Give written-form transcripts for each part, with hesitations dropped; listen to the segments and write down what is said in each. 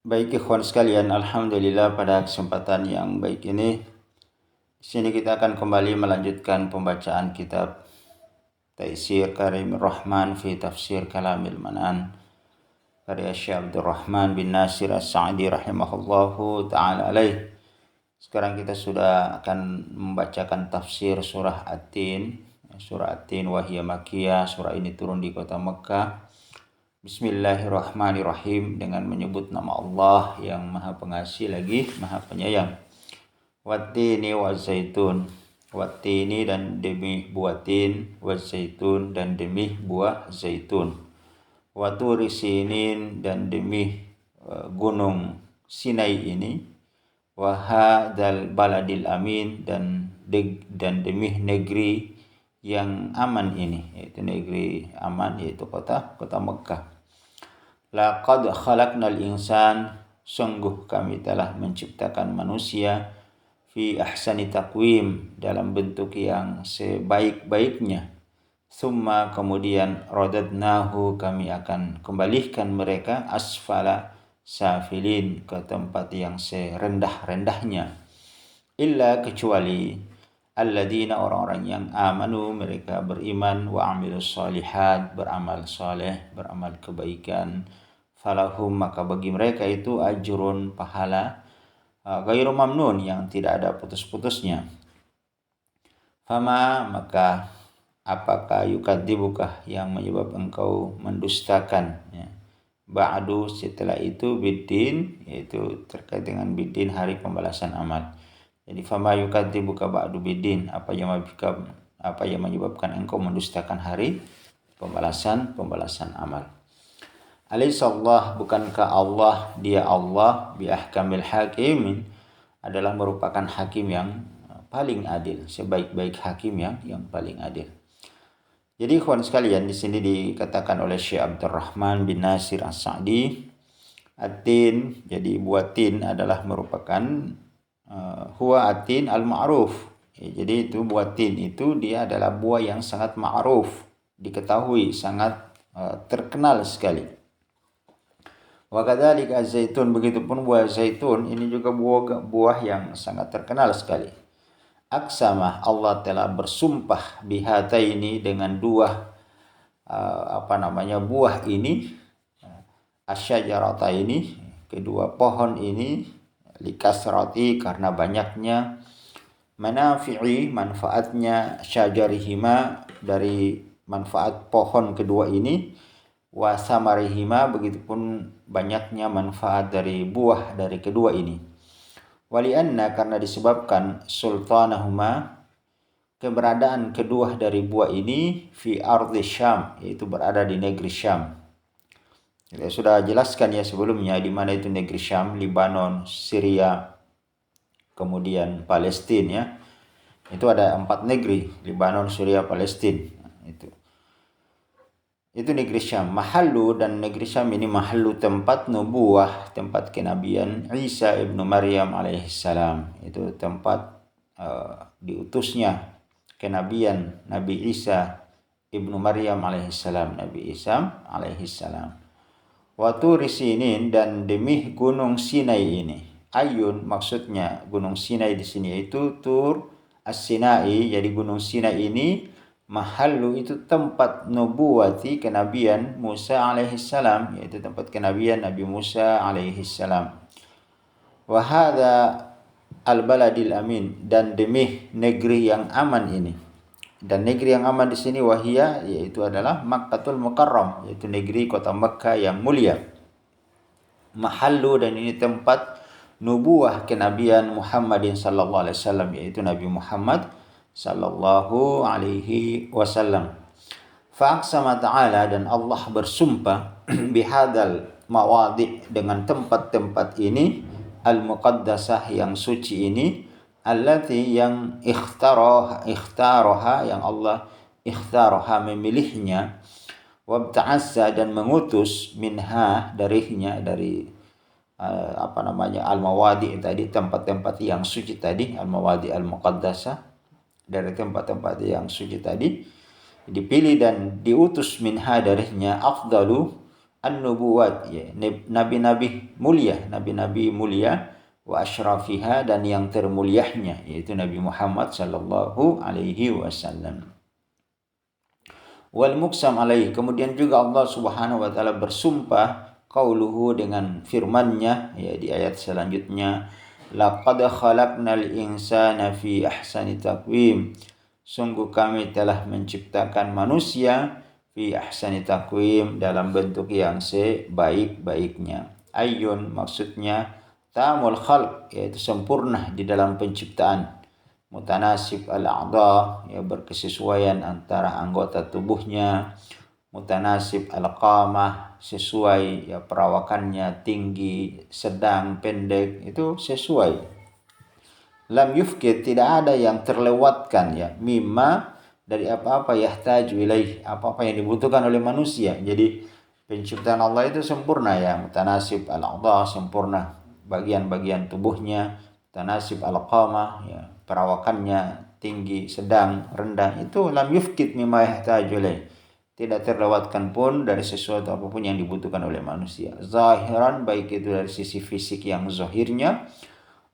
Baik ikhwan sekalian, alhamdulillah pada kesempatan yang baik ini di sini kita akan kembali melanjutkan pembacaan kitab Taisir Karimur Rahman fi Tafsir Kalamil Manan karya Syekh Abdul Rahman bin Nasir As-Sa'di rahimahullahu taala alaih. Sekarang kita sudah akan membacakan tafsir surah At-Tin. Surah At-Tin wahiyya makkiyah, surah ini turun di kota Mekah. Bismillahirrahmanirrahim, dengan menyebut nama Allah yang Maha Pengasih lagi Maha Penyayang. Wattini wazaitun, wattini dan demi buah tin, wazaitun dan demi buah zaitun, waturi sinin dan demi gunung Sinai ini, wahadal baladil amin dan demi negeri yang aman ini, yaitu negeri aman, yaitu kota Mekah. Laqad khalaqnal insan, sungguh kami telah menciptakan manusia, fi ahsani taqwim, dalam bentuk yang sebaik-baiknya. Summa, kemudian, radadnahu, kami akan kembalikan mereka, asfala safilin, ke tempat yang serendah-rendahnya. Illa, kecuali alladzina, orang-orang yang amanu, mereka beriman, wa amilus shalihat, beramal saleh, beramal kebaikan, falahum, maka bagi mereka itu ajrun, pahala, ghairu mamnun, yang tidak ada putus-putusnya. Fama, maka apakah yukadzibukah, yang menyebab engkau mendustakan, ya. Ba'du, setelah itu, biddin, yaitu terkait dengan biddin, hari pembalasan amal. Jadi fama yukadzibuka ba'du biddin, apa yang menyebabkan engkau mendustakan hari pembalasan amal. Alaihissallah, bukankah Allah, dia Allah, biahkamil hakimin, adalah merupakan hakim yang paling adil, sebaik-baik hakim yang paling adil. Jadi ikhwan sekalian, di sini dikatakan oleh Syekh Abdul Rahman bin Nasir As-Sa'di, At-Tin, jadi buah tin adalah merupakan huwa atin al-ma'ruf. Jadi itu buah tin itu dia adalah buah yang sangat ma'ruf, diketahui, sangat terkenal sekali. Wa kadzalika az-zaitun, begitupun buah zaitun ini juga buah yang sangat terkenal sekali. Aqsamah, Allah telah bersumpah, bihataini, dengan dua buah ini, asyajarata ini, kedua pohon ini, likasrati, karena banyaknya, manafi'i, manfaatnya, syajarihima, dari manfaat pohon kedua ini, wa samarihima, begitupun banyaknya manfaat dari buah dari kedua ini. Walianna, karena disebabkan, sultanahuma, keberadaan kedua dari buah ini, fi ardi Syam, yaitu berada di negeri Syam. Kita sudah jelaskan ya sebelumnya di mana itu negeri Syam, Libanon, Syria, kemudian Palestina, ya. Itu ada 4 negeri, Libanon, Syria, Palestina. Itu negeri Syam. Mahallu, dan negeri Syam ini mahallu, tempat nubuwah, tempat kenabian Isa ibnu Maryam alaihissalam. Itu tempat diutusnya kenabian Nabi Isa ibnu Maryam alaihissalam, Nabi Isa alaihissalam. Wa turi sinin, dan demi gunung Sinai ini. Ayun, maksudnya gunung Sinai di sini yaitu Tur As-Sinai. Jadi gunung Sinai ini mahallu, itu tempat nubuwati, kenabian Musa alaihissalam, yaitu tempat kenabian Nabi Musa alaihissalam. Wa hadza al-baladil amin, dan demi negeri yang aman ini. Dan negeri yang aman di sini wahia, yaitu adalah Makkatul Mukarram, yaitu negeri kota Mekkah yang mulia. Mahallu, dan ini tempat nubuwah kenabian Muhammadin sallallahu alaihi wasallam, yaitu Nabi Muhammad sallallahu alaihi wasallam. Fa'aqsama ta'ala, dan Allah bersumpah, bihadal mawadi', dengan tempat-tempat ini, al-muqaddasah, yang suci ini, allati, yang ikhtaraha, yang Allah ikhtaraha, memilihnya, wabta'assa, dan mengutus, minha, darinya, dari al-mawadi' tadi, tempat-tempat yang suci tadi, al-mawadi' al-muqaddasah, dari tempat-tempat yang suci tadi, dipilih dan diutus, minha, darinya, afdalu an-nubuwat, ya, nabi-nabi mulia wa asyrafiha, dan yang termuliahnya yaitu Nabi Muhammad sallallahu alaihi wasallam. Wal muqsam alaihi, kemudian juga Allah Subhanahu wa taala bersumpah qauluhu dengan firman-Nya, ya, di ayat selanjutnya, laqad khalaqnal insana fi ahsani taqwim, sungguh kami telah menciptakan manusia fi ahsani taqwim, dalam bentuk yang sebaik-baiknya. Ayyun maksudnya tamul khalq, yaitu sempurna di dalam penciptaan. Mutanasib al-a'dha, ya, berkesesuaian antara anggota tubuhnya. Mutanasib al-qamah, sesuai, ya, perawakannya, tinggi, sedang, pendek, itu sesuai. Lam yufkid, tidak ada yang terlewatkan, ya, mimma, dari apa-apa, yahtaju ilaih, apa-apa yang dibutuhkan oleh manusia. Jadi penciptaan Allah itu sempurna, ya, mutanasib al-a'dha, sempurna bagian-bagian tubuhnya. Mutanasib al-qamah, ya, perawakannya, tinggi, sedang, rendah, itu lam yufkid mimma yahtaju ilaih, tidak terlewatkan pun dari sesuatu apapun yang dibutuhkan oleh manusia. Zahiran, baik itu dari sisi fisik yang zahirnya,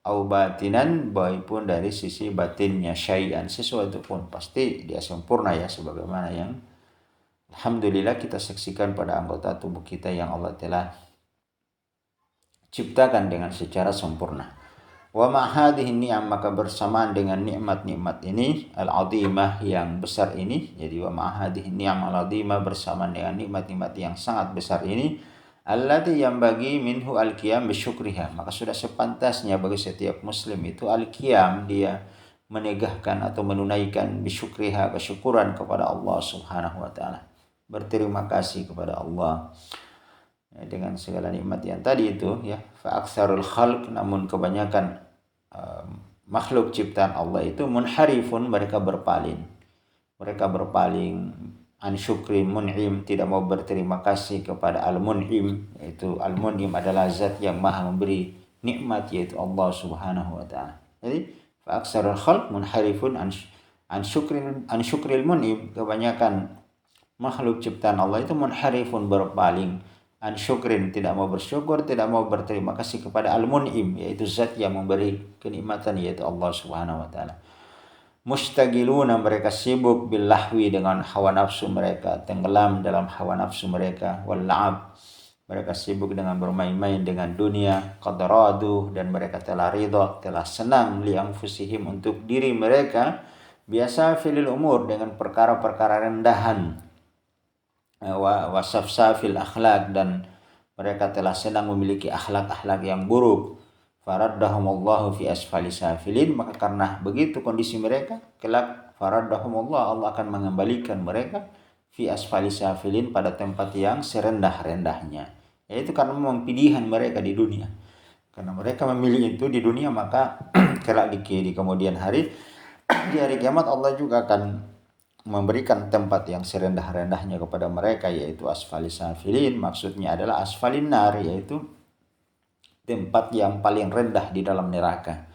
au batinan, baik pun dari sisi batinnya, syai'an, sesuatu pun pasti dia sempurna, ya, sebagaimana yang alhamdulillah kita saksikan pada anggota tubuh kita yang Allah telah ciptakan dengan secara sempurna. Wa ma'hadihi ni'am, maka bersamaan dengan nikmat-nikmat ini al-azimah, yang besar ini. Jadi wa ma'hadihi ni'am al-azimah, bersamaan dengan nikmat-nikmat yang sangat besar ini, allati yang bagi minhu al-qiyam bisyukriha, maka sudah sepantasnya bagi setiap muslim itu al-qiyam, dia menegakkan atau menunaikan bisyukriha, kesyukuran kepada Allah Subhanahu wa taala, berterima kasih kepada Allah, ya, dengan segala nikmat yang tadi itu, ya. Fa aktsarul khalq, namun kebanyakan makhluk ciptaan Allah itu munharifun, mereka berpaling an syukri mun'im, tidak mau berterima kasih kepada al-mun'im, yaitu al-mun'im adalah zat yang maha memberi nikmat, yaitu Allah Subhanahu wa taala. Jadi fa aktsarul khalq munharifun an syukril mun'im, kebanyakan makhluk ciptaan Allah itu munharifun, berpaling, an syukrin, tidak mau bersyukur, tidak mau berterima kasih kepada al-mun'im, yaitu zat yang memberi kenikmatan, yaitu Allah Subhanahu wa taala. Mustagiluna, mereka sibuk bil lahwi, dengan hawa nafsu mereka, tenggelam dalam hawa nafsu mereka, wal la'ab, mereka sibuk dengan bermain-main dengan dunia, qad radu, dan mereka telah ridha, telah senang, li anfusihim, untuk diri mereka, biasa filil umur, dengan perkara-perkara rendahan, wa safsafil akhlak, dan mereka telah senang memiliki akhlak-akhlak yang buruk. Faraddahumullahu fi asfali safilin, maka karena begitu kondisi mereka, kelak faraddahumullah, Allah akan mengembalikan mereka fi asfali safilin, pada tempat yang serendah-rendahnya, yaitu karena memang pilihan mereka di dunia. Karena mereka memilih itu di dunia, maka kelak di kemudian hari, di hari kiamat, Allah juga akan memberikan tempat yang serendah-rendahnya kepada mereka, yaitu asfali safilin. Maksudnya adalah asfalin nar, yaitu tempat yang paling rendah di dalam neraka,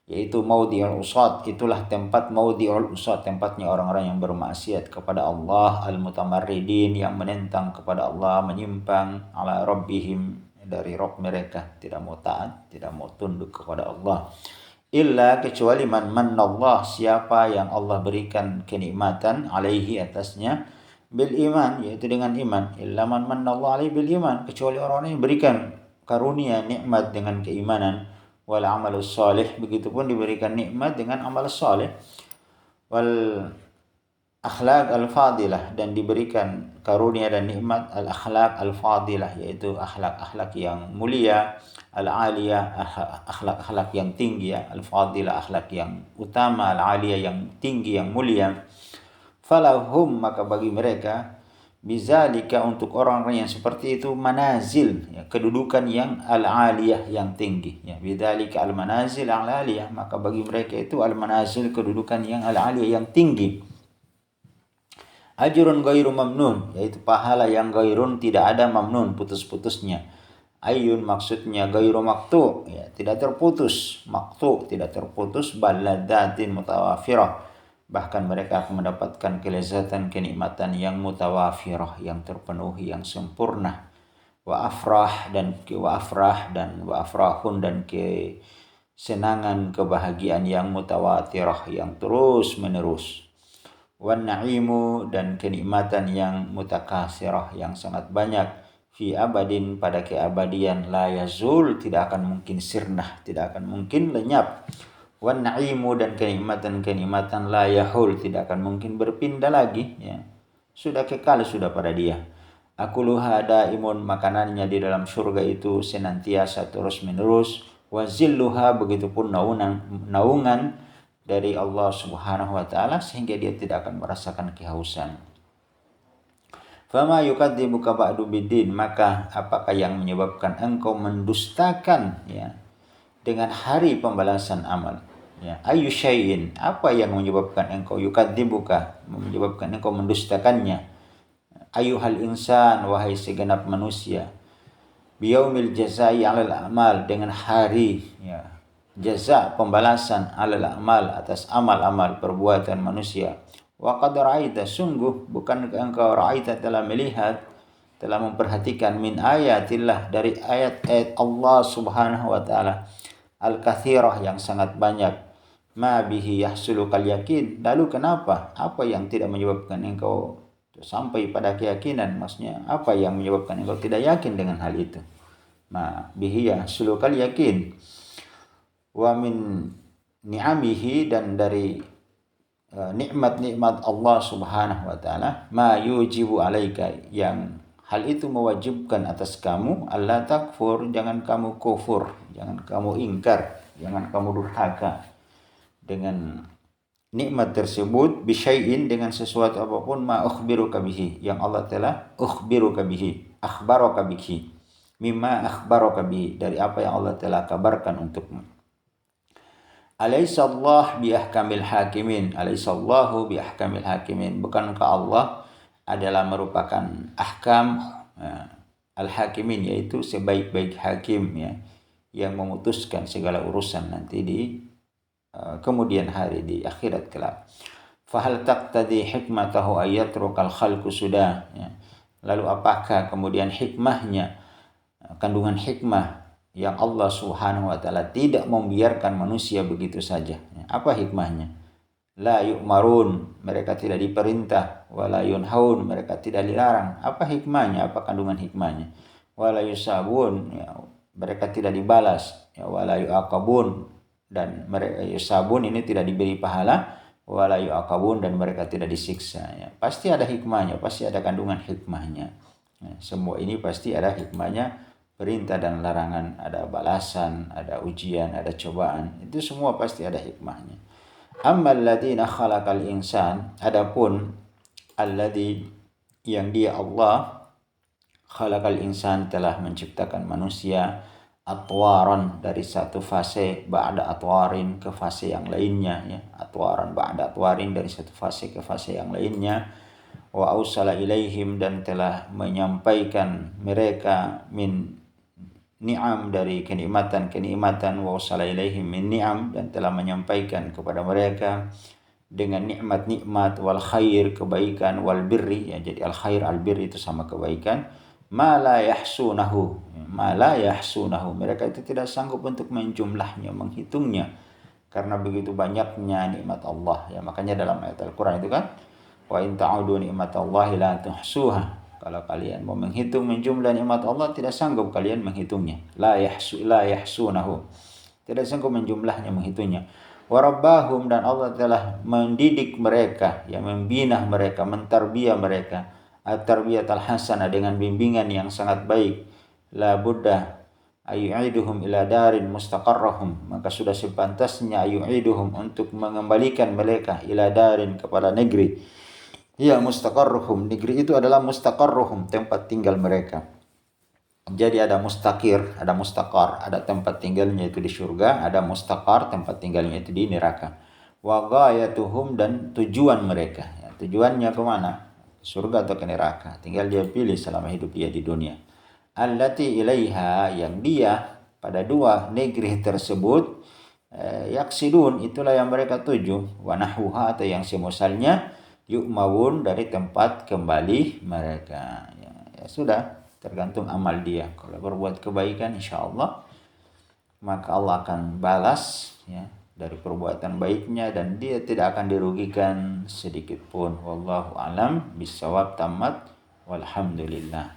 yaitu maudhi'ul usad, itulah tempat maudhi'ul usad, tempatnya orang-orang yang bermaksiat kepada Allah, al-mutamarridin, yang menentang kepada Allah, menyimpang, ala rabbihim, dari Rabb mereka, tidak mau taat, tidak mau tunduk kepada Allah. Illa, kecuali man mannallah, siapa yang Allah berikan kenikmatan, alaihi, atasnya, bil iman, yaitu dengan iman. Illa man mannallah alaihi bil iman, kecuali orang yang berikan karunia nikmat dengan keimanan, wal amalus salih, begitupun diberikan nikmat dengan amal saleh, wal akhlak al-fadilah, dan diberikan karunia dan nikmat al-akhlak al-fadilah, yaitu akhlak-akhlak yang mulia, al-aliyah, akhlak-akhlak yang tinggi, ya, al-fadilah, akhlak yang utama, al-aliyah, yang tinggi, yang mulia. Falahum, maka bagi mereka, bizalika, untuk orang-orang yang seperti itu, manazil, ya, kedudukan yang al-aliyah, yang tinggi, ya, bidzalika al-manazil al-aliyah, maka bagi mereka itu al-manazil, kedudukan yang al-aliyah, yang tinggi. Ajrun ghairu mamnun, yaitu pahala yang ghairun, tidak ada, mamnun, putus-putusnya. Ayun maksudnya ghairu maqtu, ya, tidak terputus, maqtu, tidak terputus, balladzatin mutawafirah, bahkan mereka akan mendapatkan kelezatan, kenikmatan yang mutawafirah, yang terpenuhi, yang sempurna. wa afrahun dan kesenangan, kebahagiaan yang mutawatirah, yang terus menerus. Wan na'imu, dan kenikmatan yang mutakasirah, yang sangat banyak. Fi abadin, pada keabadian. La yazul, tidak akan mungkin sirnah, tidak akan mungkin lenyap. Wan na'imu, dan kenikmatan la yahul, tidak akan mungkin berpindah lagi, ya. Sudah kekal, sudah pada dia. Akuluha daimun, makanannya di dalam surga itu senantiasa terus menerus. Wa zilluha, begitupun naungan dari Allah Subhanahu wa taala, sehingga dia tidak akan merasakan kehausan. Fama yukadzibuka ba'du biddin, maka apakah yang menyebabkan engkau mendustakan, ya, dengan hari pembalasan amal, ya. Ayu syai'in, apa yang menyebabkan engkau yukadzibuka, menyebabkan engkau mendustakannya. Ayuhal insan, wahai segenap manusia. Biyaumil jazai 'alal a'mal, dengan hari, ya, jaza, pembalasan, 'alal a'mal, atas amal-amal perbuatan manusia. Wa qad ra'aita, sungguh bukan engkau ra'aita, telah melihat, telah memperhatikan, min ayatillah, dari ayat-ayat Allah Subhanahu wa taala, al-katsirah, yang sangat banyak. Ma bihi yahsulukal yakin, lalu kenapa, apa yang tidak menyebabkan engkau sampai pada keyakinan? Maksudnya apa yang menyebabkan engkau tidak yakin dengan hal itu? Ma bihi yahsulukal yakin. Wa min ni'amihi, dan dari nikmat-nikmat Allah Subhanahu wa taala, ma yujibu alaika, yang hal itu mewajibkan atas kamu, alla takfur, jangan kamu kufur, jangan kamu ingkar, jangan kamu durhaka dengan nikmat tersebut. Bisyai'in, dengan sesuatu apapun, ma ukhbiruka bihi, yang Allah telah ukhbiruka bihi, akhbaraka bihi, mimma akhbaraka bihi, dari apa yang Allah telah kabarkan untukmu. Alaihissallahu biahkamil hakimin, alaihissallahu biahkamil hakimin, bukankah Allah adalah merupakan ahkam al-hakimin, yaitu sebaik-baik hakim, ya, yang memutuskan segala urusan nanti di kemudian hari, di akhirat kelak. Fahal taqtadi hikmatahu ayatrukal khalqu sudah, ya. Lalu apakah kemudian hikmahnya, kandungan hikmah yang Allah Subhanahu wa taala tidak membiarkan manusia begitu saja, ya. Apa hikmahnya? La yu'marun, mereka tidak diperintah. Wala yunhaun, mereka tidak dilarang. Apa hikmahnya? Apa kandungan hikmahnya? Wala yusabun, ya, mereka tidak dibalas, ya. Wala yu'aqabun, dan mereka yusabun ini tidak diberi pahala. Wala yu'aqabun, dan mereka tidak disiksa, ya. Pasti ada hikmahnya, pasti ada kandungan hikmahnya, ya. Semua ini pasti ada hikmahnya. Perintah dan larangan, ada balasan, ada ujian, ada cobaan, itu semua pasti ada hikmahnya. Ammal ladzina khalaqal insan, adapun alladzi, yang dia Allah, khalaqal insan, telah menciptakan manusia, atwaran, dari satu fase, ba'da atwarin, ke fase yang lainnya, ya. Atwaran ba'da atwarin, dari satu fase ke fase yang lainnya. Wa ausala ilaihim, dan telah menyampaikan mereka, min ni'am, dari kenikmatan, wa usala ilaihim min ni'am, dan telah menyampaikan kepada mereka dengan nikmat-nikmat, wal khair, kebaikan, wal birri, ya, jadi al khair, al birri itu sama kebaikan. Ma la yahsunahu, mereka itu tidak sanggup untuk menjumlahnya, menghitungnya, karena begitu banyaknya nikmat Allah, ya. Makanya dalam ayat Al-Qur'an itu kan, wa in ta'udu ni'matallahi la tuhsuha, kalau kalian mau menghitung, menjumlah nikmat Allah, tidak sanggup kalian menghitungnya. La yahsunahu, tidak sanggup menjumlahnya, menghitungnya. Wa rabbahum, dan Allah telah mendidik mereka, ya, membina mereka, mentarbiyah mereka, at-tarbiyatal hasanah, dengan bimbingan yang sangat baik. La budda ayu'iduhum ila darin mustaqarrahum, maka sudah sepantasnya ayu'iduhum, untuk mengembalikan mereka, ila darin, kepada negeri. Ya, mustaqarruhum, negeri itu adalah mustaqarruhum, tempat tinggal mereka. Jadi ada mustaqir, ada mustaqar, ada tempat tinggalnya itu di surga, ada mustaqar, tempat tinggalnya itu di neraka. Wa ghayatuhum, dan tujuan mereka, ya, tujuannya kemana? Surga atau ke neraka, tinggal dia pilih selama hidup dia di dunia. Allati ilaiha, yang dia pada dua negeri tersebut, yaksidun, itulah yang mereka tuju. Wa nahwuha, atau yang semusalnya, yu'mawun, dari tempat kembali mereka, ya, ya sudah. tergantung amal dia. Kalau berbuat kebaikan insya Allah maka Allah akan balas ya dari perbuatan baiknya dan dia tidak akan dirugikan sedikit pun. Wallahu alam bisawab. Tamat walhamdulillah.